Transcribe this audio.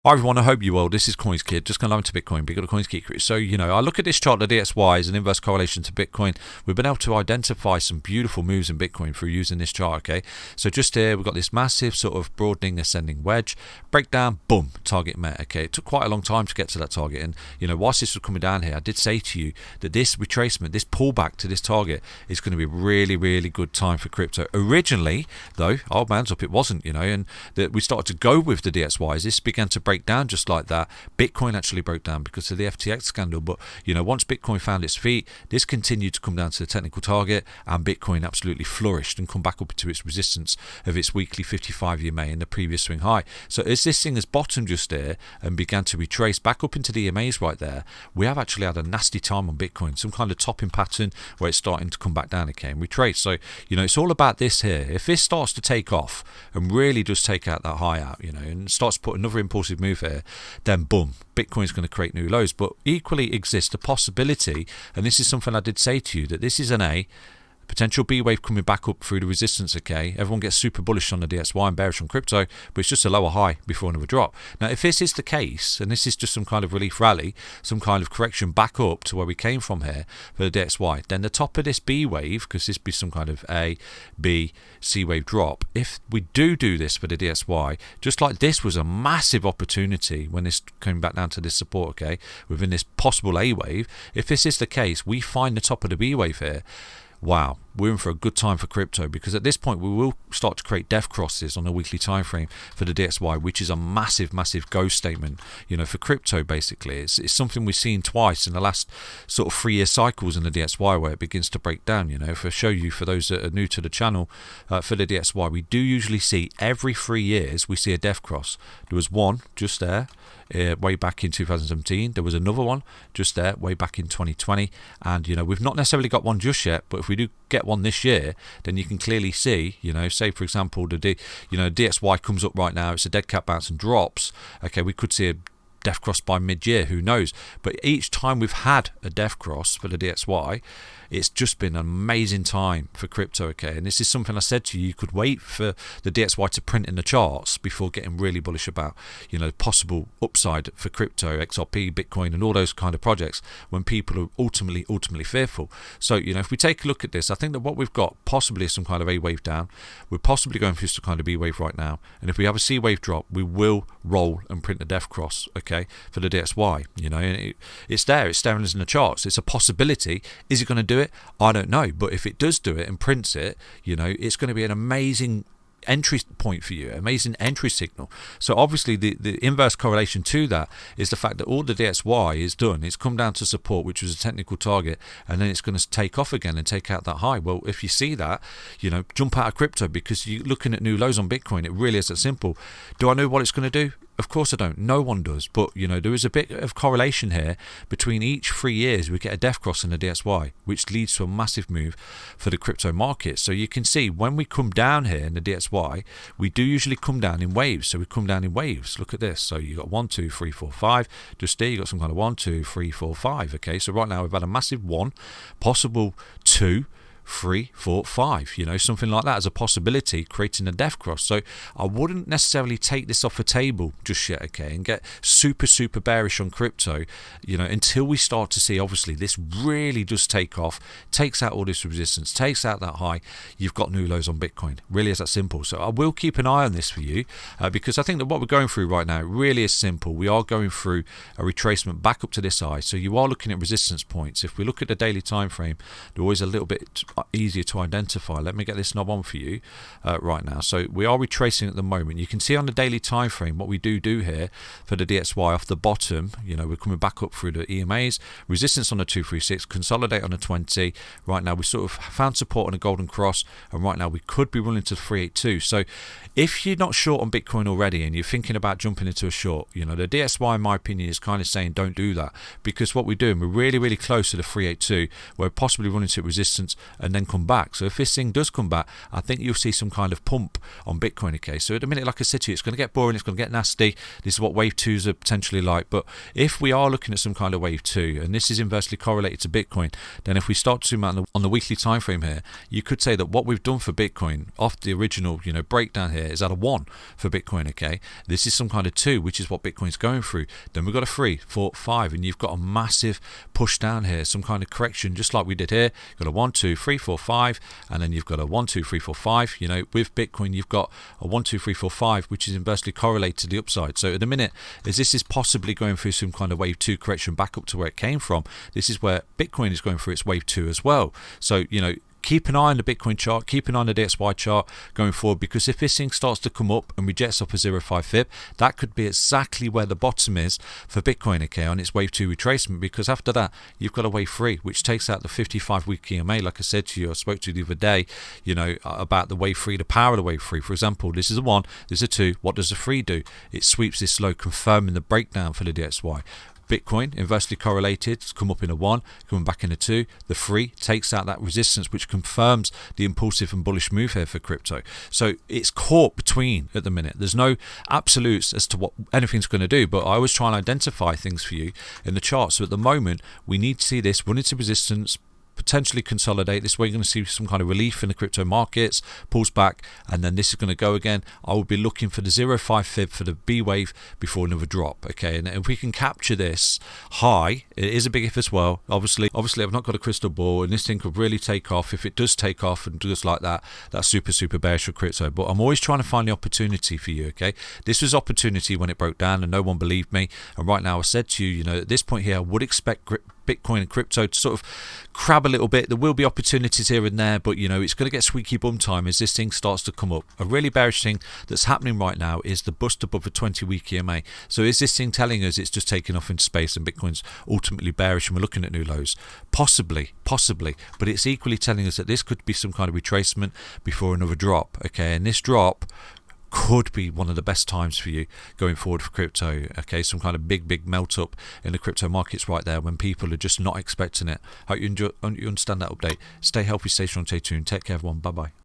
Hi everyone, I hope you well. This is CoinsKid, just going to to Bitcoin, but got a CoinsKid. So, I look at this chart, the DXY is an inverse correlation to Bitcoin. We've been able to identify some beautiful moves in Bitcoin through using this chart, okay? So just here, we've got this massive sort of broadening ascending wedge, breakdown, boom, target met, okay? It took quite a long time to get to that target. And, whilst this was coming down here, I did say to you that this retracement, this pullback to this target is going to be a really, really good time for crypto. Originally, though, old man's up, it wasn't, and that we started to go with the DXYs. This began to break down just like that. Bitcoin actually broke down because of the FTX scandal, but once Bitcoin found its feet, this continued to come down to the technical target, and Bitcoin absolutely flourished and come back up to its resistance of its weekly 55-year May in the previous swing high. So as this thing has bottomed just there and began to retrace back up into the EMAs right there, we have actually had a nasty time on Bitcoin, some kind of topping pattern where it's starting to come back down again and retrace. So it's all about this here. If this starts to take off and really does take out that high out, and starts to put another impulsive move here, then boom, Bitcoin's going to create new lows. But equally exists the possibility, and this is something I did say to you, that this is an potential B wave coming back up through the resistance, okay? Everyone gets super bullish on the DXY and bearish on crypto, but it's just a lower high before another drop. Now, if this is the case, and this is just some kind of relief rally, some kind of correction back up to where we came from here for the DXY, then the top of this B wave, because this be some kind of A, B, C wave drop, if we do this for the DXY, just like this was a massive opportunity when this came back down to this support, okay, within this possible A wave, if this is the case, we find the top of the B wave here, wow, we're in for a good time for crypto, because at this point we will start to create death crosses on a weekly time frame for the DXY, which is a massive go statement, for crypto. Basically, it's something we've seen twice in the last sort of 3-year cycles in the DXY where it begins to break down. If I show you, for those that are new to the channel, for the DXY, we do usually see every 3 years we see a death cross. There was one just there way back in 2017. There was another one just there way back in 2020, and we've not necessarily got one just yet, but if we do get one this year, then you can clearly see, say for example the DXY comes up right now, it's a dead cat bounce and drops, okay, we could see a death cross by mid-year, who knows. But each time we've had a death cross for the DXY, it's just been an amazing time for crypto, okay? And this is something I said to you, you could wait for the DXY to print in the charts before getting really bullish about possible upside for crypto, XRP, Bitcoin, and all those kind of projects when people are ultimately fearful. So if we take a look at this, I think that what we've got possibly is some kind of A wave down. We're possibly going through some kind of B wave right now, and if we have a C wave drop, we will roll and print the death cross, okay, for the DXY. It's there, it's staring us in the charts. It's a possibility. Is it going to do it? I don't know, but if it does do it and prints it, it's going to be an amazing entry point for you, amazing entry signal. So obviously the inverse correlation to that is the fact that all the DXY is done, it's come down to support, which was a technical target, and then it's going to take off again and take out that high. Well, if you see that, jump out of crypto, because you're looking at new lows on Bitcoin. It really is that simple. Do I know what it's going to do? Of course I don't. No one does. But, there is a bit of correlation here between each 3 years we get a death cross in the DXY, which leads to a massive move for the crypto market. So you can see when we come down here in the DXY, we do usually come down in waves. So we come down in waves. Look at this. So you got 1, 2, 3, 4, 5. Just there you got some kind of 1, 2, 3, 4, 5. Okay, so right now we've had a massive 1, possible 2, 3, 4, 5, something like that as a possibility, creating a death cross. So I wouldn't necessarily take this off the table just yet, okay, and get super bearish on crypto, until we start to see, obviously, this really does take off, takes out all this resistance, takes out that high, you've got new lows on Bitcoin. Really is that simple. So I will keep an eye on this for you, because I think that what we're going through right now really is simple. We are going through a retracement back up to this high, so you are looking at resistance points. If we look at the daily time frame, they're always a little bit easier to identify. Let me get this knob on for you right now. So we are retracing at the moment. You can see on the daily time frame what we do here for the DXY off the bottom. We're coming back up through the EMAs, resistance on the 236, consolidate on the 20. Right now we sort of found support on a golden cross, and right now we could be running to 382. So if you're not short on Bitcoin already and you're thinking about jumping into a short, the DXY, in my opinion, is kind of saying don't do that, because what we're doing, we're really close to the 382. We're possibly running to resistance and then come back. So if this thing does come back, I think you'll see some kind of pump on Bitcoin, okay? So at the minute, like I said to you, it's going to get boring, it's going to get nasty. This is what wave 2s are potentially like. But if we are looking at some kind of wave 2, and this is inversely correlated to Bitcoin, then if we start to zoom out on the weekly time frame here, you could say that what we've done for Bitcoin off the original breakdown here here is at a 1 for Bitcoin, okay? This is some kind of 2, which is what Bitcoin's going through. Then we've got a 3, 4, 5, and you've got a massive push down here, some kind of correction, just like we did here. You've got a 1, 2, 3, 4, 5, and then you've got a 1, 2, 3, 4, 5. You know, with Bitcoin, you've got a 1, 2, 3, 4, 5, which is inversely correlated to the upside. So at the minute, as this is possibly going through some kind of wave 2 correction back up to where it came from, this is where Bitcoin is going through its wave 2 as well. So, you know, keep an eye on the Bitcoin chart, keep an eye on the DXY chart going forward, because if this thing starts to come up and rejects up a 0.5 fib, that could be exactly where the bottom is for Bitcoin, okay, on its wave 2 retracement, because after that you've got a wave 3 which takes out the 55-week EMA. Like I said to you, I spoke to you the other day, you know, about the wave 3, the power of the wave 3. For example, this is a 1, this is a 2. What does the 3 do? It sweeps this low, confirming the breakdown for the DXY. Bitcoin inversely correlated, it's come up in a 1, coming back in a 2. The 3 takes out that resistance, which confirms the impulsive and bullish move here for crypto. So it's caught between at the minute. There's no absolutes as to what anything's going to do, but I was trying to identify things for you in the chart. So at the moment, we need to see this run into resistance, potentially consolidate. This way you're going to see some kind of relief in the crypto markets, pulls back, and then this is going to go again. I will be looking for the 0.5 fib for the B wave before another drop, okay? And if we can capture this high, it is a big if as well. Obviously I've not got a crystal ball, and this thing could really take off. If it does take off and just like that, that's super bearish for crypto. But I'm always trying to find the opportunity for you, okay? This was opportunity when it broke down and no one believed me, and right now I said to you, you know, at this point here I would expect Bitcoin and crypto to sort of crab a little bit. There will be opportunities here and there, but you know, it's going to get squeaky bum time as this thing starts to come up. A really bearish thing that's happening right now is the bust above the 20-week EMA. So is this thing telling us it's just taking off into space and Bitcoin's ultimately bearish and we're looking at new lows? Possibly, but it's equally telling us that this could be some kind of retracement before another drop, okay? And this drop could be one of the best times for you going forward for crypto, okay? Some kind of big melt up in the crypto markets right there when people are just not expecting it. Hope you understand that update. Stay healthy, stay strong, stay tuned. Take care, everyone. Bye bye.